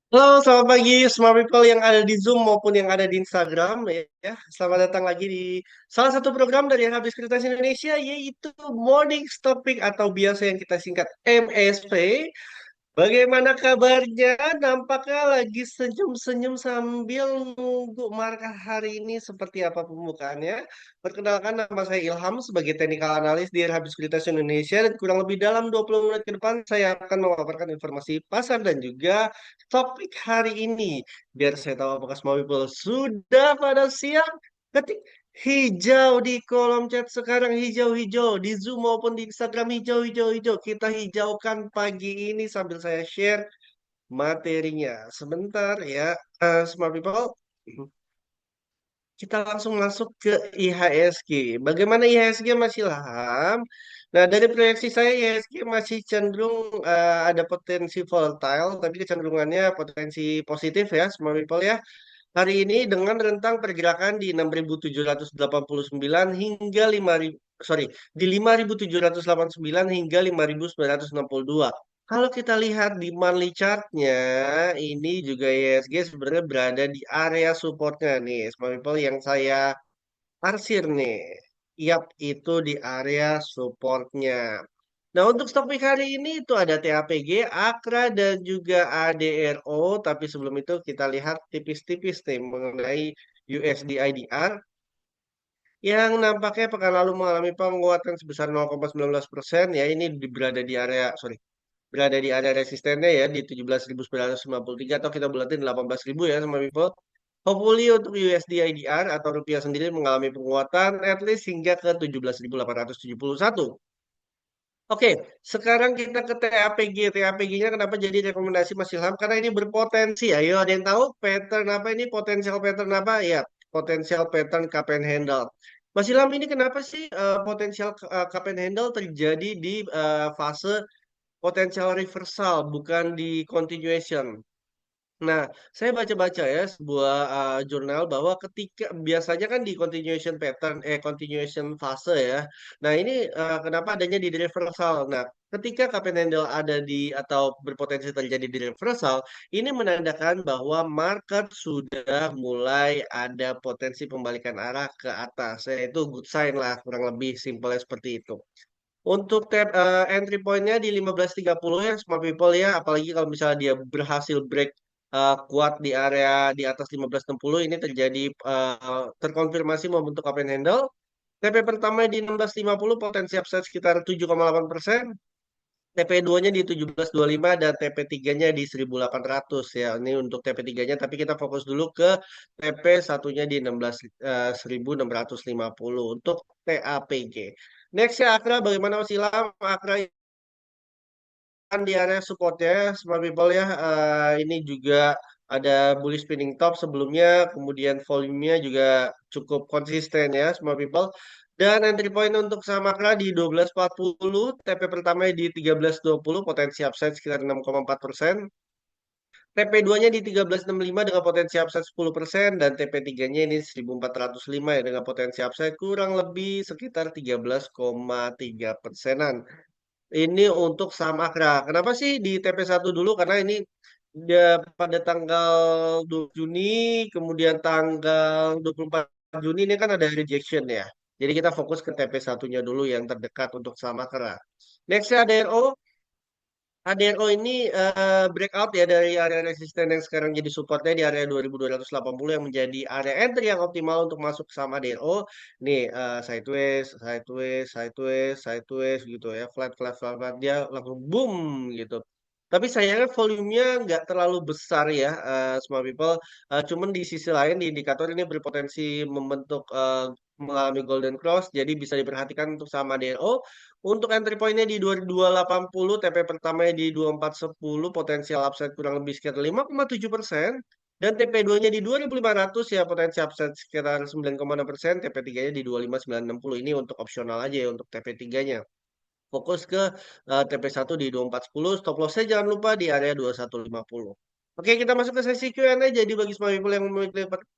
Halo, selamat pagi semua people yang ada di Zoom maupun yang ada di Instagram ya. Selamat datang lagi di salah satu program dari Habis Kertas Indonesia yaitu Morning Topic atau biasa yang kita singkat MSP. Bagaimana kabarnya? Nampaknya lagi senyum-senyum sambil nunggu markah hari ini seperti apa pembukaannya. Perkenalkan nama saya Ilham sebagai Technical Analyst di Habis Sekuritas Indonesia dan kurang lebih dalam 20 menit ke depan saya akan memaparkan informasi pasar dan juga topik hari ini. Biar saya tahu apakah semua people sudah pada siap. Ketik hijau di kolom chat sekarang hijau-hijau di Zoom maupun di Instagram hijau-hijau-hijau. Kita hijaukan pagi ini sambil saya share materinya. Sebentar ya, smart people. Kita langsung masuk ke IHSG. Bagaimana IHSG masih laham? Nah, dari proyeksi saya IHSG masih cenderung ada potensi volatile, tapi kecenderungannya potensi positif ya, smart people ya. Hari ini dengan rentang pergerakan di 6.789 hingga 5.000 sorry, di 5.789 hingga 5.962. Kalau kita lihat di monthly chartnya, ini juga ISG sebenarnya berada di area supportnya nih, small people yang saya arsir nih. Yap, itu di area supportnya. Nah, untuk stok pick hari ini itu ada TAPG, Akra, dan juga ADRO. Tapi sebelum itu kita lihat tipis-tipis nih mengenai USD IDR yang nampaknya pekan lalu mengalami penguatan sebesar 0,19%. Ya, ini berada di area, sorry, berada di area resistennya ya di 17.953 atau kita bulatin 18.000 ya sama people. Hopefully untuk USD IDR atau rupiah sendiri mengalami penguatan at least hingga ke 17.871. Oke, sekarang kita ke TAPG. TAPG-nya kenapa jadi rekomendasi Mas Ilham? Karena ini berpotensi. Ayo, ada yang tahu pattern apa ini? Potensial pattern apa? Ya, potensial pattern cup and handle. Mas Ilham, ini kenapa sih potensial cup and handle terjadi di fase potensial reversal, bukan di continuation? Nah, saya baca-baca ya sebuah jurnal bahwa ketika biasanya kan di continuation pattern, continuation fase ya. Nah, ini kenapa adanya di reversal? Nah, ketika Kapen Handel ada di atau berpotensi terjadi di reversal, ini menandakan bahwa market sudah mulai ada potensi pembalikan arah ke atas. Itu good sign lah, kurang lebih simpelnya seperti itu. Untuk entry point-nya di 15.30 ya smart people ya, apalagi kalau misalnya dia berhasil break kuat di area di atas 15.60 ini terjadi terkonfirmasi membentuk up and handle. TP pertama di 16.50 potensi upside sekitar 7,8%. TP 2-nya di 17.25 dan TP 3-nya di 1.800 ya. Ini untuk TP 3-nya tapi kita fokus dulu ke TP satunya di 16.650 untuk TAPG. Next ya Akra, bagaimana Mas Ilham? Akra kan di area supportnya, smart people ya. Ini juga ada bullish spinning top sebelumnya, kemudian volumenya juga cukup konsisten ya, smart people. Dan entry point untuk Samakra di 12.40, TP pertama di 13.20, potensi upside sekitar 6,4%. TP 2-nya di 13.65 dengan potensi upside 10% dan TP 3-nya ini 1.405 ya dengan potensi upside kurang lebih sekitar 13,3%-an. Ini untuk saham Akra. Kenapa sih di TP1 dulu? Karena ini dia pada tanggal 2 Juni, kemudian tanggal 24 Juni ini kan ada rejection ya. Jadi kita fokus ke TP1-nya dulu yang terdekat untuk saham Akra. Next ADRO. ADRO ini breakout ya dari area resisten yang sekarang jadi supportnya di area 2280 yang menjadi area entry yang optimal untuk masuk sama ADRO. Nih sideways, sideways, sideways, sideways gitu ya, flat, flat, flat, flat dia langsung boom gitu. Tapi sayangnya volumenya nggak terlalu besar ya, small people. Cuman di sisi lain di indikator ini berpotensi membentuk mengalami golden cross, jadi bisa diperhatikan untuk sama ADRO. Untuk entry point-nya di 2280, TP pertamanya di 2410, potensial upside kurang lebih sekitar 5,7%. Dan TP2-nya di 2500 ya potensi upside sekitar 9,6%, TP3-nya di 25960. Ini untuk opsional aja ya untuk TP3-nya. Fokus ke TP1 di 2410, stop loss-nya jangan lupa di area 2150. Oke, kita masuk ke sesi Q&A. Jadi bagi semua people yang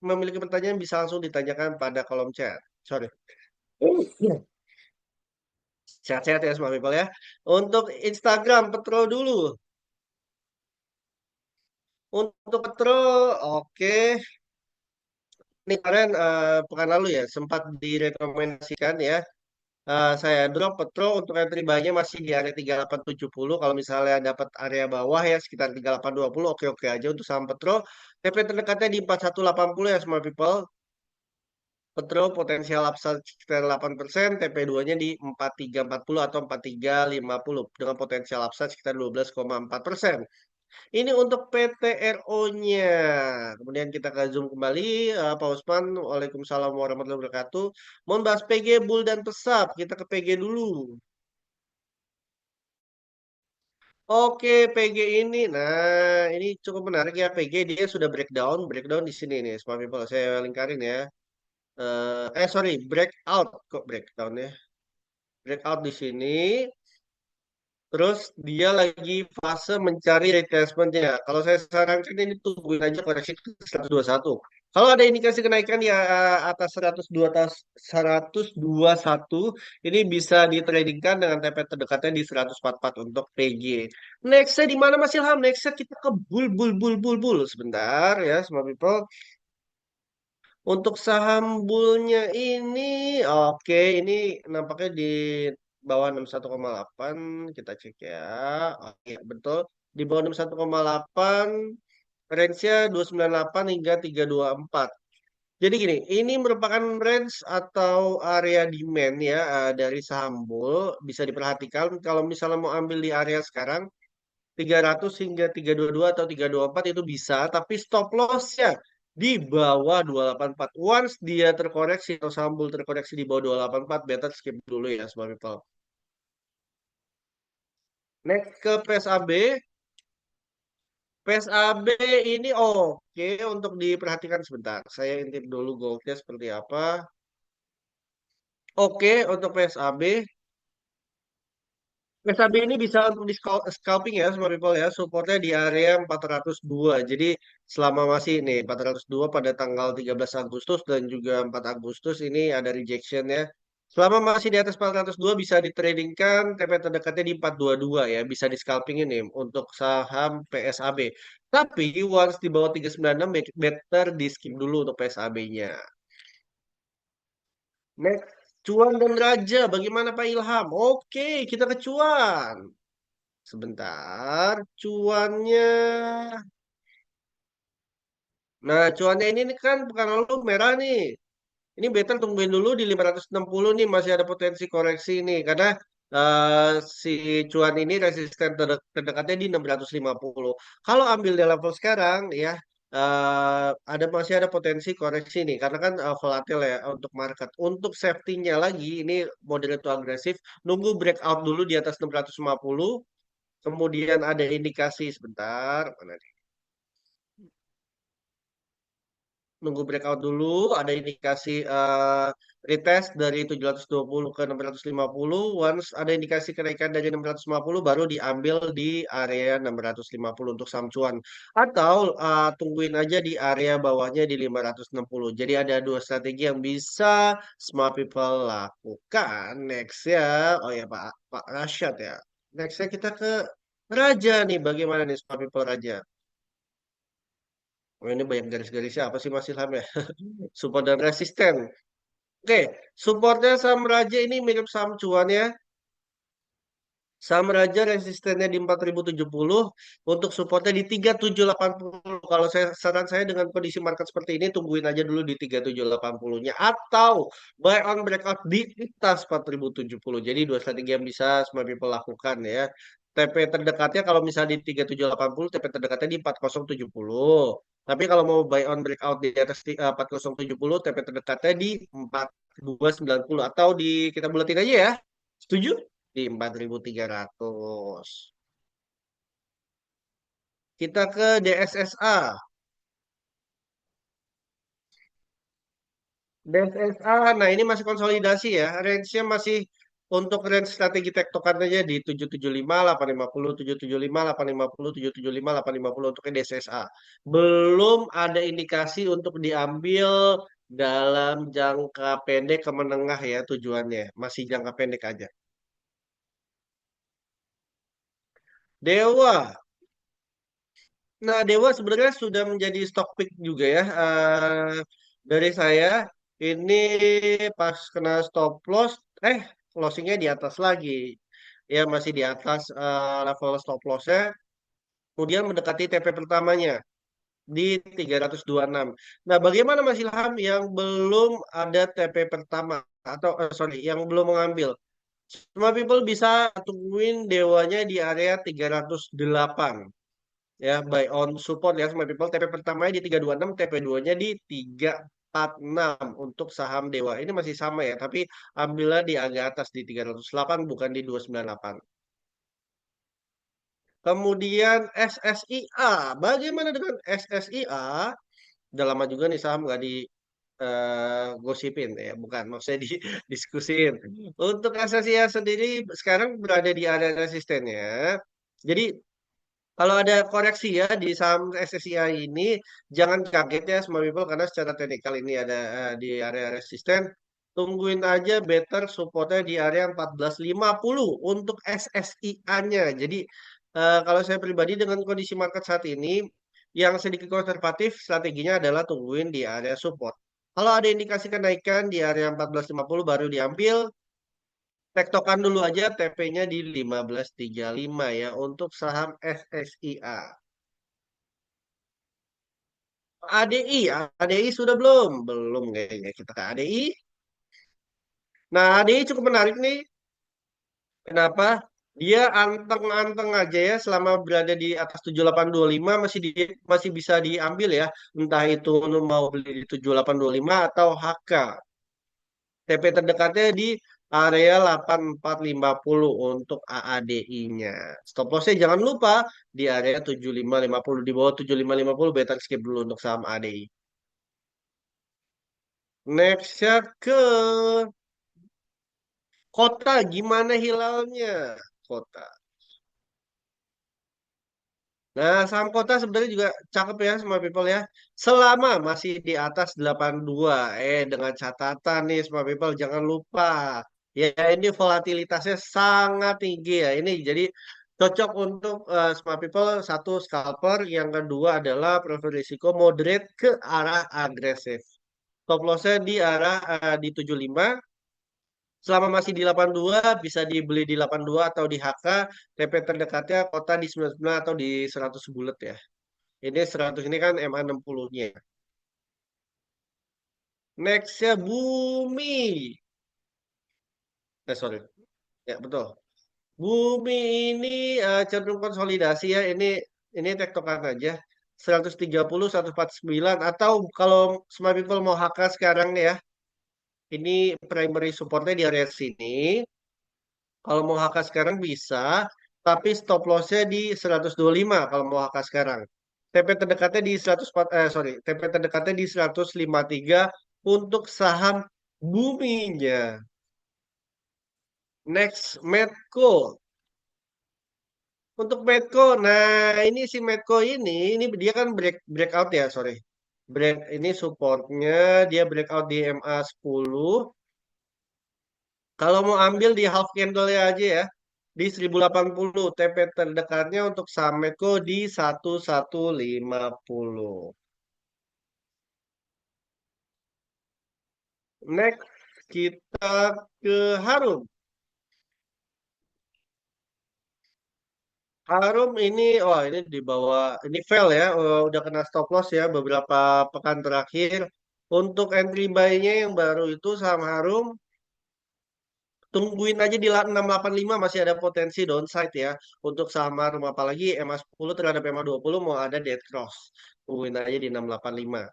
memiliki pertanyaan bisa langsung ditanyakan pada kolom chat. Sorry. Sehat-sehat ya semua people ya. Untuk Instagram, Petro dulu. Untuk Petro, oke. Ini kemarin pekan lalu ya sempat direkomendasikan ya. Saya drop Petro untuk entry buy-nya masih di area 3870. Kalau misalnya dapat area bawah ya sekitar 3820, oke-oke aja untuk saham Petro. TP terdekatnya di 4180 ya small people. Petro potensial upside sekitar 8%, TP2-nya di 4340 atau 4350 dengan potensial upside sekitar 12,4%. Ini untuk PTRO-nya. Kemudian kita ke zoom kembali, Pak Usman. Waalaikumsalam warahmatullahi wabarakatuh. Mohon bahas PG, Bull, dan Pesap. Kita ke PG dulu. Oke, PG ini. Nah, ini cukup menarik ya. PG dia sudah breakdown. Breakdown di sini nih, Smart People. Saya lingkarin ya. Sorry, breakout. Kok breakdown ya? Breakout di sini. Terus dia lagi fase mencari retracement-nya. Kalau saya sarankan ini tungguin aja koreksi ke 121. Kalau ada indikasi kenaikan di atas 102 atas 121, ini bisa ditradingkan dengan TP terdekatnya di 144 untuk PG. Nextnya di mana Mas Ilham? Nextnya kita ke bull bull bull bull bull. Sebentar ya, semua people. Untuk saham bullnya ini, oke, ini nampaknya di bawah 61,8. Kita cek ya. Oke, betul. Di bawah 61,8, range-nya 298 hingga 324. Jadi gini, ini merupakan range atau area demand ya dari saham bull. Bisa diperhatikan kalau misalnya mau ambil di area sekarang, 300 hingga 322 atau 324 itu bisa, tapi stop loss-nya di bawah 284. Once dia terkoreksi atau sambul terkoreksi di bawah 284, better skip dulu ya semua people. Next ke PSAB. PSAB ini oke untuk diperhatikan sebentar. Saya intip dulu goldnya seperti apa. Oke untuk PSAB. SAB ini bisa untuk di scalping ya semua people ya. Supportnya di area 402. Jadi selama masih nih 402 pada tanggal 13 Agustus dan juga 4 Agustus ini ada rejection ya. Selama masih di atas 402 bisa ditradingkan TP terdekatnya di 422 ya. Bisa di scalping ini untuk saham PSAB. Tapi once di bawah 396 better di skip dulu untuk PSAB-nya. Next, Cuan dan Raja. Bagaimana Pak Ilham? Oke, kita ke Cuan. Sebentar, cuannya. Nah, cuannya ini nih kan pekan lalu merah nih. Ini better tungguin dulu di 560 nih masih ada potensi koreksi nih karena si cuan ini resisten terdekatnya di 650. Kalau ambil di level sekarang ya masih ada potensi koreksi nih karena kan volatil ya untuk market. Untuk safety-nya lagi ini moderate to agresif nunggu breakout dulu di atas 650. Kemudian ada indikasi sebentar, mana nih? Nunggu breakout dulu, ada indikasi retest dari 720 ke 650. Once ada indikasi kenaikan dari 650, baru diambil di area 650 untuk samcuan. Atau tungguin aja di area bawahnya di 560. Jadi ada dua strategi yang bisa smart people lakukan. Next ya, oh ya Pak Rashad ya. Nextnya kita ke Raja nih, bagaimana nih smart people Raja? Oh, ini banyak garis-garisnya apa sih Mas Ilham ya? Support dan resisten. Oke, supportnya saham Raja ini mirip saham cuan ya. Saham Raja resistennya di 4070, untuk supportnya di 3780. Kalau saran saya dengan kondisi market seperti ini, tungguin aja dulu di 3780-nya. Atau buy on breakout di atas 4070. Jadi dua strategi yang bisa semua people lakukan ya. TP terdekatnya kalau misalnya di 3780, TP terdekatnya di 4070. Tapi kalau mau buy on breakout di atas 4070, TP terdekatnya di 4290 atau di kita bulatin aja ya. Setuju? Di 4300. Kita ke DSSA. DSSA, nah ini masih konsolidasi ya. Range-nya masih untuk range strategi tektokan aja di 775, 850, 775, 850, 775, 850 untuk DSSA. Belum ada indikasi untuk diambil dalam jangka pendek ke menengah ya tujuannya. Masih jangka pendek aja. Dewa, Nah, Dewa sebenarnya sudah menjadi stock pick juga ya. Dari saya ini pas kena stop loss, closingnya di atas lagi. Ya masih di atas level stop lossnya. Kemudian mendekati TP pertamanya di 326. Nah, bagaimana Mas Ilham yang belum ada TP pertama atau sorry, yang belum mengambil? Semua people bisa tungguin dewanya di area 308 ya buy on support ya semua people. TP pertamanya di 326, TP 2-nya di 346 untuk saham Dewa. Ini masih sama ya, tapi ambilnya di agak atas di 308 bukan di 298. Kemudian SSIA. Bagaimana dengan SSIA? Udah lama juga nih saham nggak di gosipin ya, bukan maksudnya di diskusin. Untuk SSIA sendiri sekarang berada di area resistennya. Jadi kalau ada koreksi ya di saham SSIA ini, jangan kaget ya semua people karena secara teknikal ini ada di area resisten. Tungguin aja better supportnya di area 1450 untuk SSIA-nya. Jadi kalau saya pribadi dengan kondisi market saat ini, yang sedikit konservatif strateginya adalah tungguin di area support. Kalau ada indikasi kenaikan di area 1450 baru diambil. Tektokan dulu aja TP-nya di 1535 ya untuk saham SSIA. ADI, ADI sudah belum? Belum kayaknya kita ke ADI. Nah, ADI cukup menarik nih. Kenapa? Dia anteng-anteng aja ya selama berada di atas 7825 masih bisa diambil ya. Entah itu mau beli di 7825 atau HK. TP terdekatnya di area 8450 untuk AADI-nya. Stop loss-nya jangan lupa di area 7550. Di bawah 7550 better skip dulu untuk saham ADI. Next-nya ke kota. Gimana hilalnya? Kota. Nah, saham kota sebenarnya juga cakep ya semua people ya. Selama masih di atas 82. Dengan catatan nih semua people jangan lupa. Ya, ini volatilitasnya sangat tinggi ya. Ini jadi cocok untuk semua people satu scalper, yang kedua adalah profil risiko moderate ke arah agresif. Stop loss-nya di arah di 75. Selama masih di 82 bisa dibeli di 82 atau di HK. TP terdekatnya kota di 99 atau di 100 bulat ya. Ini 100 ini kan MA 60-nya. Next-nya Bumi. Sorry. Ya, betul. Bumi ini cenderung konsolidasi ya. Ini tektokan aja. 130, 149 atau kalau smart people mau HK sekarang nih ya. Ini primary supportnya di area sini. Kalau mau HK sekarang bisa, tapi stop loss-nya di 125 kalau mau HK sekarang. TP terdekatnya di 104, TP terdekatnya di 153 untuk saham buminya. Next, Medco. Untuk Medco, nah ini si Medco ini dia kan breakout ya, sorry. Ini supportnya, dia breakout di MA 10. Kalau mau ambil di half candle ya aja ya. Di 1080 TP terdekatnya untuk saham Medco di 1150. Next kita ke Harum. Harum ini, wah ini di bawah, ini fail ya, udah kena stop loss ya beberapa pekan terakhir. Untuk entry buy-nya yang baru itu saham Harum, tungguin aja di 685 masih ada potensi downside ya untuk saham Harum. Apalagi MA 10 terhadap MA 20 mau ada dead cross. Tungguin aja di 685.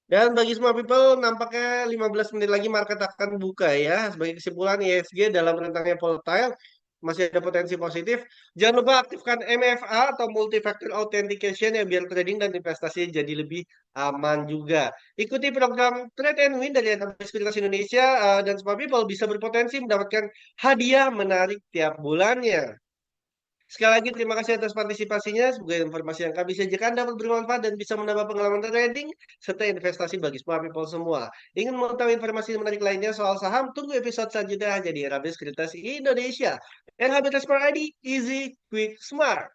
Dan bagi semua people, nampaknya 15 menit lagi market akan buka ya. Sebagai kesimpulan, ISG dalam rentangnya volatile masih ada potensi positif. Jangan lupa aktifkan MFA atau multi-factor authentication ya biar trading dan investasi jadi lebih aman juga. Ikuti program Trade and Win dari Sekuritas Indonesia dan semua people bisa berpotensi mendapatkan hadiah menarik tiap bulannya. Sekali lagi terima kasih atas partisipasinya. Semoga informasi yang kami sajikan dapat bermanfaat dan bisa menambah pengalaman trading serta investasi bagi semua people semua. Ingin mengetahui informasi menarik lainnya soal saham? Tunggu episode selanjutnya hanya di Era Sekuritas Indonesia. NHB Transfer ID, easy, quick, smart.